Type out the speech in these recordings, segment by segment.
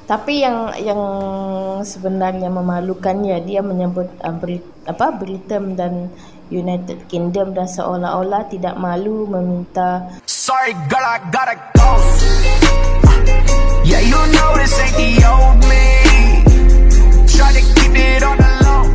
Tapi yang sebenarnya memalukannya, dia menyebut Britain dan United Kingdom dan seolah-olah tidak malu meminta Sorry girl, I gotta go. Yeah, you know this ain't the old me. Try to keep it on the low.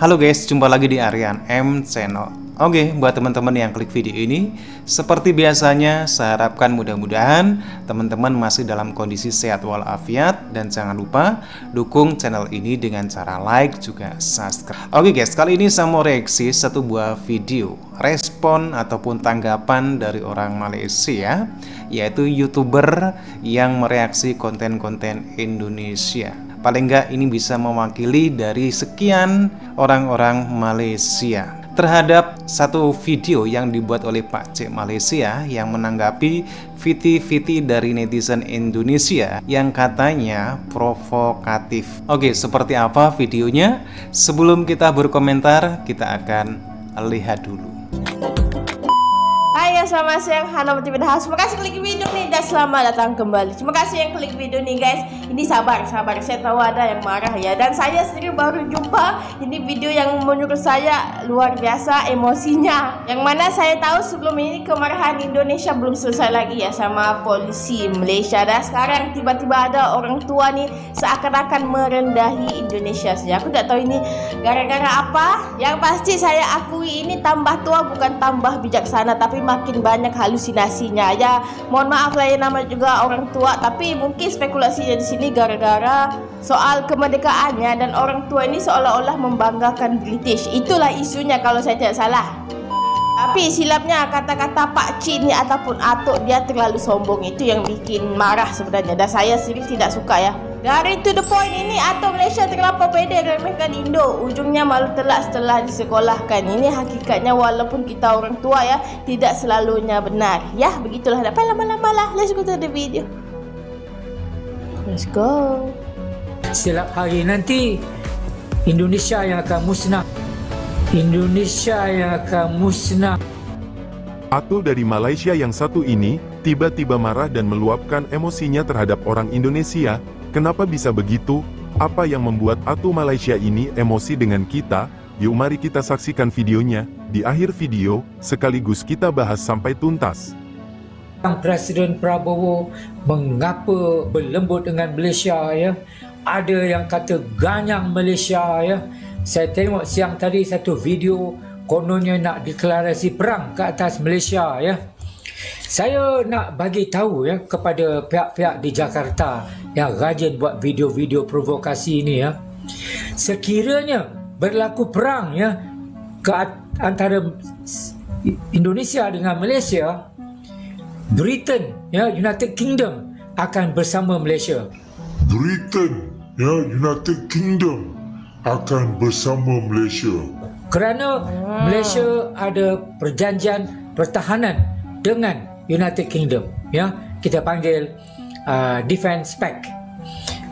Halo guys, jumpa lagi di Aryan M Channel. Oke, buat teman-teman yang klik video ini, seperti biasanya saya harapkan mudah-mudahan teman-teman masih dalam kondisi sehat walafiat, dan jangan lupa dukung channel ini dengan cara like juga subscribe. Oke guys, kali ini saya mau reaksi satu buah video respon ataupun tanggapan dari orang Malaysia, yaitu YouTuber yang mereaksi konten-konten Indonesia. Paling enggak ini bisa mewakili dari sekian orang-orang Malaysia terhadap satu video yang dibuat oleh Pak C Malaysia yang menanggapi VT-VT dari netizen Indonesia yang katanya provokatif. Oke, seperti apa videonya? Sebelum kita berkomentar, kita akan lihat dulu. Hai, selamat siang, Hana Mutibidah. Terima kasih klik video nih dan selamat datang kembali. Terima kasih yang klik video nih guys. Ini sabar, saya tahu ada yang marah ya. Dan saya sendiri baru jumpa ini video yang menurut saya luar biasa emosinya. Yang mana saya tahu sebelum ini kemarahan Indonesia belum selesai lagi ya sama polisi Malaysia. Dan sekarang tiba-tiba ada orang tua nih seakan-akan merendahi Indonesia saja. Aku tak tahu ini gara-gara apa. Yang pasti saya akui ini tambah tua bukan tambah bijaksana, tapi makin banyak halusinasinya ya. Mohon maaf lah ya, nama juga orang tua, tapi mungkin spekulasinya di sini gara-gara soal kemerdekaannya dan orang tua ini seolah-olah membanggakan British. Itulah isunya kalau saya tidak salah. Tapi silapnya kata-kata Pak Cik ni ataupun Atuk, dia terlalu sombong. Itu yang bikin marah sebenarnya, dan saya sendiri tidak suka ya. Dari to the point ini, Atuk Malaysia terlampau pede remehkan Indo. Ujungnya malu telak setelah disekolahkan. Ini hakikatnya walaupun kita orang tua ya, tidak selalunya benar. Ya, begitulah. Tak payah lama-lama lah. Let's go to the video. Let's go. Setiap hari nanti Indonesia yang akan musnah. Indonesia yang akan musnah. Atuk dari Malaysia yang satu ini tiba-tiba marah dan meluapkan emosinya terhadap orang Indonesia. Kenapa bisa begitu? Apa yang membuat Atuk Malaysia ini emosi dengan kita? Yuk mari kita saksikan videonya. Di akhir video, sekaligus kita bahas sampai tuntas. Presiden Prabowo mengapa berlembut dengan Malaysia ya? Ada yang kata ganyang Malaysia ya. Saya tengok siang tadi satu video kononnya nak deklarasi perang ke atas Malaysia ya. Saya nak bagi tahu ya kepada pihak-pihak di Jakarta yang rajin buat video-video provokasi ini ya. Sekiranya berlaku perang ya ke antara Indonesia dengan Malaysia, Britain ya, United Kingdom akan bersama Malaysia. Britain ya, United Kingdom akan bersama Malaysia. Kerana Malaysia ada perjanjian pertahanan dengan United Kingdom ya, kita panggil Defence Pact.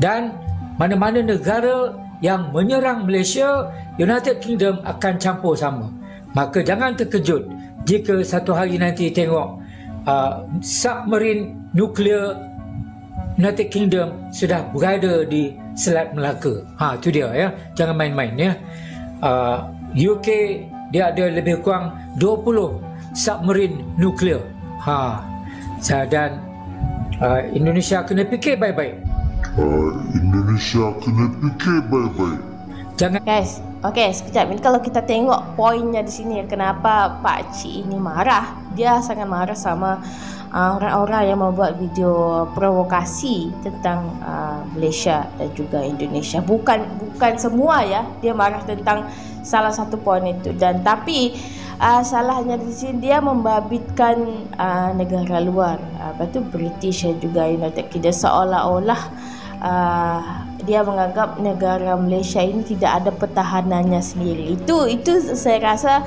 Dan mana-mana negara yang menyerang Malaysia, United Kingdom akan campur sama. Maka jangan terkejut jika satu hari nanti tengok submarine nuklear United Kingdom sudah berada di Selat Melaka. Itu dia ya, jangan main-main ya. UK dia ada lebih kurang 20 submarine nuklear. Dan Indonesia kena fikir baik-baik. Indonesia kena fikir baik-baik. Jangan Guys, okey, sekejap. Ini kalau kita tengok poinnya di sini, kenapa Pak Cik ini marah. Dia sangat marah sama orang-orang yang membuat video provokasi tentang Malaysia dan juga Indonesia. Bukan semua ya. Dia marah tentang salah satu poin itu. Dan tapi salahnya di sini dia membabitkan negara luar, British dan juga United Kingdom, seolah-olah dia menganggap negara Malaysia ini tidak ada pertahanannya sendiri. Itu saya rasa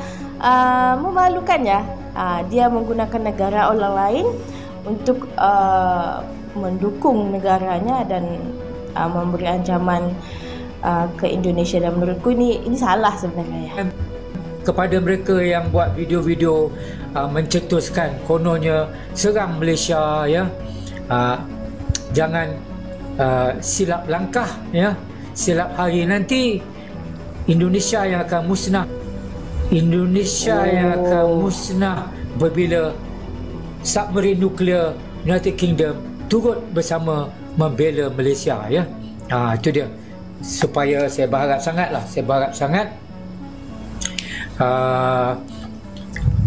memalukan ya. Dia menggunakan negara orang lain untuk mendukung negaranya dan memberi ancaman ke Indonesia, dan menurutku ini salah sebenarnya ya. Kepada mereka yang buat video-video mencetuskan kononnya serang Malaysia ya, jangan silap langkah ya. Silap hari nanti Indonesia yang akan musnah. Indonesia yang akan musnah apabila submarin nuklear United Kingdom turut bersama membela Malaysia ya. Itu dia. Supaya saya berharap sangat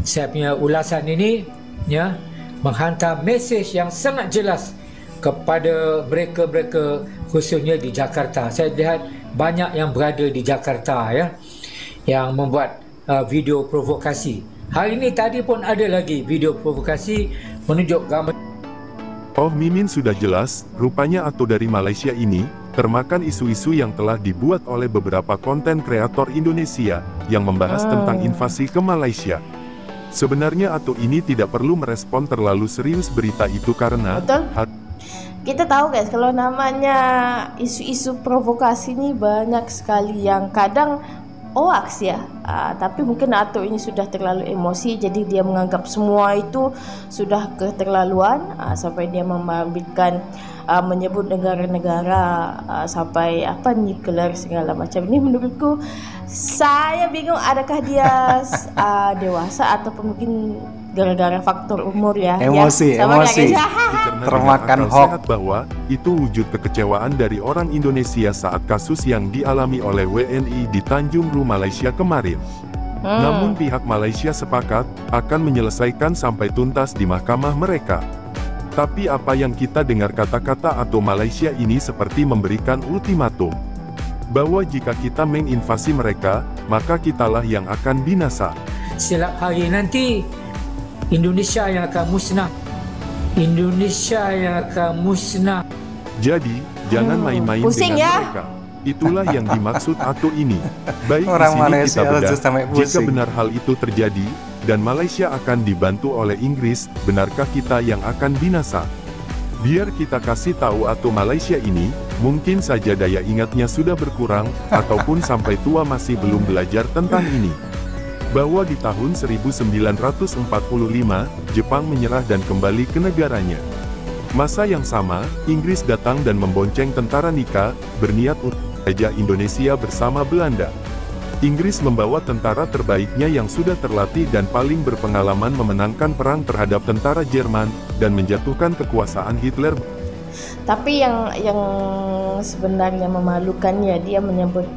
saya punya ulasan ini ya menghantar mesej yang sangat jelas kepada mereka-mereka khususnya di Jakarta. Saya lihat banyak yang berada di Jakarta ya yang membuat video provokasi. Hari ini tadi pun ada lagi video provokasi menunjuk gambar. Oh, Mimin sudah jelas, rupanya Ato dari Malaysia ini termakan isu-isu yang telah dibuat oleh beberapa konten kreator Indonesia yang membahas tentang invasi ke Malaysia. Sebenarnya Ato ini tidak perlu merespon terlalu serius berita itu karena kita tahu guys, kalau namanya isu-isu provokasi ini banyak sekali yang kadang hoax ya, tapi mungkin Ato ini sudah terlalu emosi, jadi dia menganggap semua itu sudah keterlaluan, sampai dia mengambilkan menyebut negara-negara sampai nuklear segala macam. Ini menurutku, saya bingung adakah dia dewasa ataupun mungkin gara-gara faktor umur ya. Emosi. Termakan hoax bahwa itu wujud kekecewaan dari orang Indonesia saat kasus yang dialami oleh WNI di Tanjung Ru, Malaysia kemarin. Namun pihak Malaysia sepakat akan menyelesaikan sampai tuntas di mahkamah mereka. Tapi apa yang kita dengar kata-kata atau Malaysia ini seperti memberikan ultimatum bahwa jika kita menginvasi mereka, maka kitalah yang akan binasa. Silap hari nanti Indonesia yang akan musnah. Indonesia yang akan musnah. Jadi, jangan main-main dengan mereka. Itulah yang dimaksud Ato ini. Baik, Orang di sini Malaysia kita bedah. sampai Jika pusing. benar hal itu terjadi, dan Malaysia akan dibantu oleh Inggris, benarkah kita yang akan binasa? Biar kita kasih tahu Ato Malaysia ini, mungkin saja daya ingatnya sudah berkurang, ataupun sampai tua masih belum belajar tentang ini. Bahwa di tahun 1945, Jepang menyerah dan kembali ke negaranya. Masa yang sama, Inggris datang dan membonceng tentara Nika, berniat untuk menjajah Indonesia bersama Belanda. Inggris membawa tentara terbaiknya yang sudah terlatih dan paling berpengalaman memenangkan perang terhadap tentara Jerman, dan menjatuhkan kekuasaan Hitler. Tapi yang sebenarnya memalukannya, dia menyebut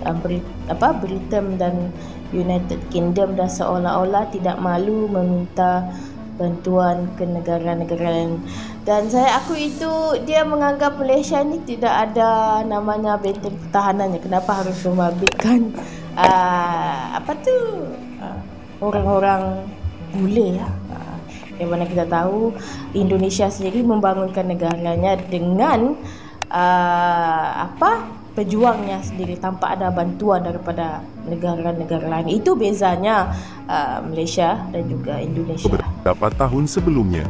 Britain dan United Kingdom dan seolah-olah tidak malu meminta bantuan ke negara-negara lain. Dan aku itu dia menganggap Malaysia ini tidak ada namanya benteng pertahanannya. Kenapa harus membabitkan orang-orang bule ya? Yang mana kita tahu Indonesia sendiri membangunkan negaranya dengan pejuangnya sendiri tanpa ada bantuan daripada negara-negara lain. Itu bezanya Malaysia dan juga Indonesia. Beberapa tahun sebelumnya.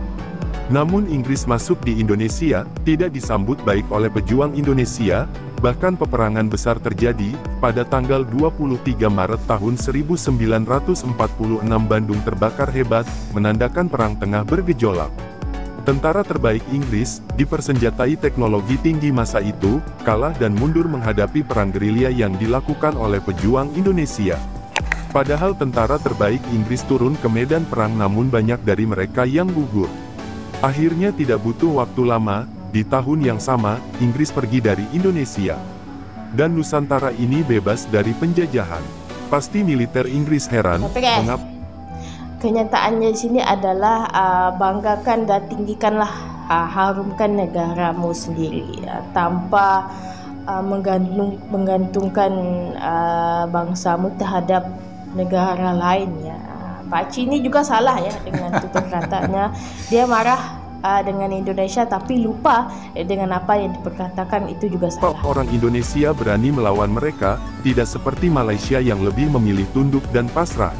Namun Inggris masuk di Indonesia tidak disambut baik oleh pejuang Indonesia, bahkan peperangan besar terjadi pada tanggal 23 Maret tahun 1946 Bandung terbakar hebat, menandakan perang tengah bergejolak. Tentara terbaik Inggris, dipersenjatai teknologi tinggi masa itu, kalah dan mundur menghadapi perang gerilya yang dilakukan oleh pejuang Indonesia. Padahal tentara terbaik Inggris turun ke medan perang, namun banyak dari mereka yang gugur. Akhirnya tidak butuh waktu lama, di tahun yang sama, Inggris pergi dari Indonesia. Dan Nusantara ini bebas dari penjajahan. Pasti militer Inggris heran, mengapa kenyataannya di sini adalah banggakan dan tinggikanlah, harumkan negaramu sendiri tanpa menggantungkan bangsamu terhadap negara lain ya. Pak Cik ini juga salah ya dengan tutur katanya. Dia marah dengan Indonesia tapi lupa dengan apa yang diperkatakan, itu juga salah. Orang Indonesia berani melawan mereka, tidak seperti Malaysia yang lebih memilih tunduk dan pasrah.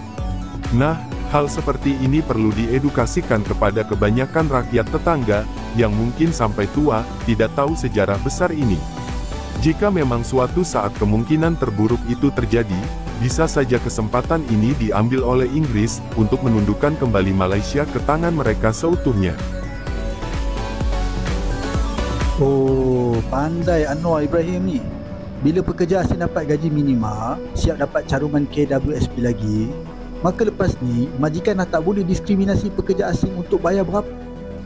Nah, hal seperti ini perlu diedukasikan kepada kebanyakan rakyat tetangga, yang mungkin sampai tua, tidak tahu sejarah besar ini. Jika memang suatu saat kemungkinan terburuk itu terjadi, bisa saja kesempatan ini diambil oleh Inggris, untuk menundukkan kembali Malaysia ke tangan mereka seutuhnya. Oh, pandai Anwar Ibrahim ni. Bila pekerja asing dapat gaji minima, siap dapat caruman KWSP lagi, maka lepas ni majikan dah tak boleh diskriminasi pekerja asing untuk bayar berapa.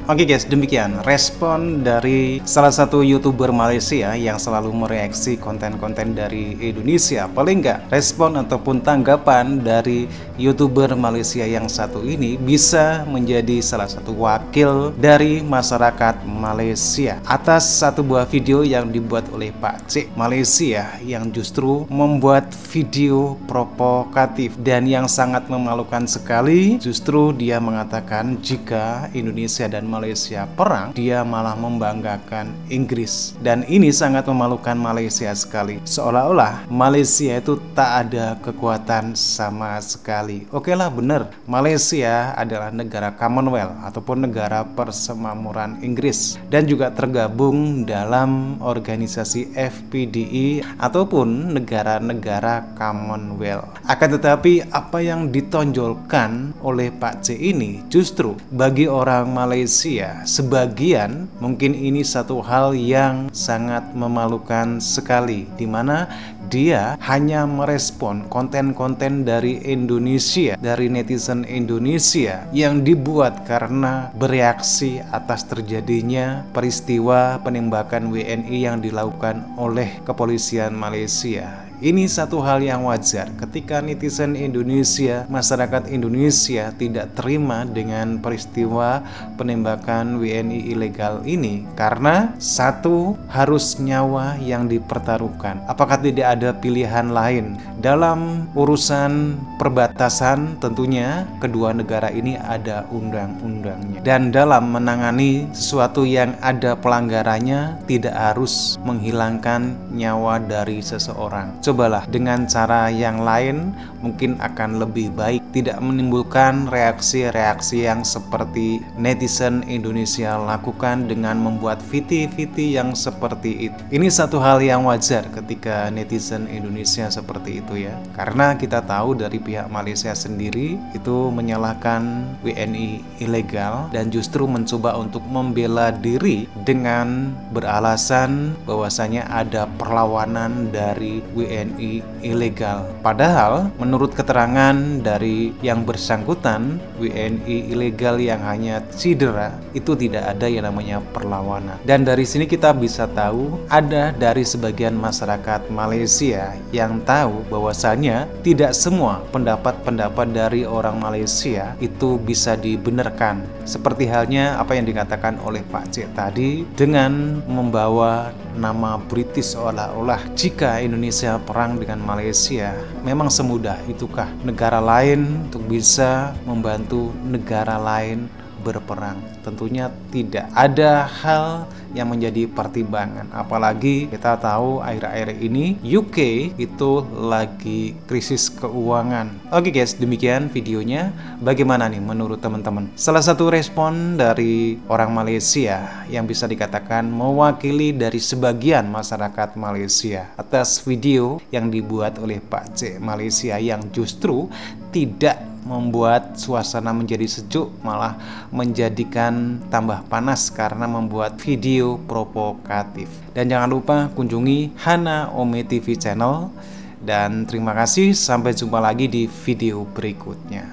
Oke guys, demikian respon dari salah satu YouTuber Malaysia yang selalu mereaksi konten-konten dari Indonesia. Paling nggak respon ataupun tanggapan dari YouTuber Malaysia yang satu ini bisa menjadi salah satu wakil dari masyarakat Malaysia atas satu buah video yang dibuat oleh Pak C Malaysia yang justru membuat video provokatif dan yang sangat memalukan sekali. Justru dia mengatakan jika Indonesia dan Malaysia perang, dia malah membanggakan Inggris, dan ini sangat memalukan Malaysia sekali. Seolah-olah Malaysia itu tak ada kekuatan sama sekali. Oke lah, bener, Malaysia adalah negara Commonwealth ataupun negara persemakmuran Inggris dan juga tergabung dalam organisasi FPDI ataupun negara-negara Commonwealth. Akan tetapi apa yang ditonjolkan oleh Pak C ini justru bagi orang Malaysia sebagian mungkin ini satu hal yang sangat memalukan sekali, di mana dia hanya merespon konten-konten dari Indonesia, dari netizen Indonesia yang dibuat karena bereaksi atas terjadinya peristiwa penembakan WNI yang dilakukan oleh kepolisian Malaysia. Ini satu hal yang wajar ketika netizen Indonesia, masyarakat Indonesia tidak terima dengan peristiwa penembakan WNI ilegal ini, karena satu, harus nyawa yang dipertaruhkan. Apakah tidak ada pilihan lain? Dalam urusan perbatasan tentunya kedua negara ini ada undang-undangnya, dan dalam menangani sesuatu yang ada pelanggarannya tidak harus menghilangkan nyawa dari seseorang. Cobalah dengan cara yang lain, mungkin akan lebih baik, tidak menimbulkan reaksi-reaksi yang seperti netizen Indonesia lakukan dengan membuat video-video yang seperti itu. Ini satu hal yang wajar ketika netizen Indonesia seperti itu ya, karena kita tahu dari pihak Malaysia sendiri itu menyalahkan WNI ilegal dan justru mencoba untuk membela diri dengan beralasan bahwasanya ada perlawanan dari WNI ilegal. Padahal menurut keterangan dari yang bersangkutan, WNI ilegal yang hanya cedera itu tidak ada yang namanya perlawanan. Dan dari sini kita bisa tahu ada dari sebagian masyarakat Malaysia yang tahu bahwasanya tidak semua pendapat-pendapat dari orang Malaysia itu bisa dibenarkan. Seperti halnya apa yang dikatakan oleh Pak C tadi dengan membawa nama British, seolah-olah jika Indonesia perang dengan Malaysia, memang semudah itukah negara lain untuk bisa membantu negara lain berperang? Tentunya tidak. Ada hal yang menjadi pertimbangan, apalagi kita tahu akhir-akhir ini UK itu lagi krisis keuangan. Oke guys, demikian videonya. Bagaimana nih menurut teman-teman? Salah satu respon dari orang Malaysia yang bisa dikatakan mewakili dari sebagian masyarakat Malaysia atas video yang dibuat oleh Pak C Malaysia yang justru tidak membuat suasana menjadi sejuk, malah menjadikan tambah panas karena membuat video provokatif. Dan jangan lupa kunjungi Hana Ome TV channel, dan terima kasih, sampai jumpa lagi di video berikutnya.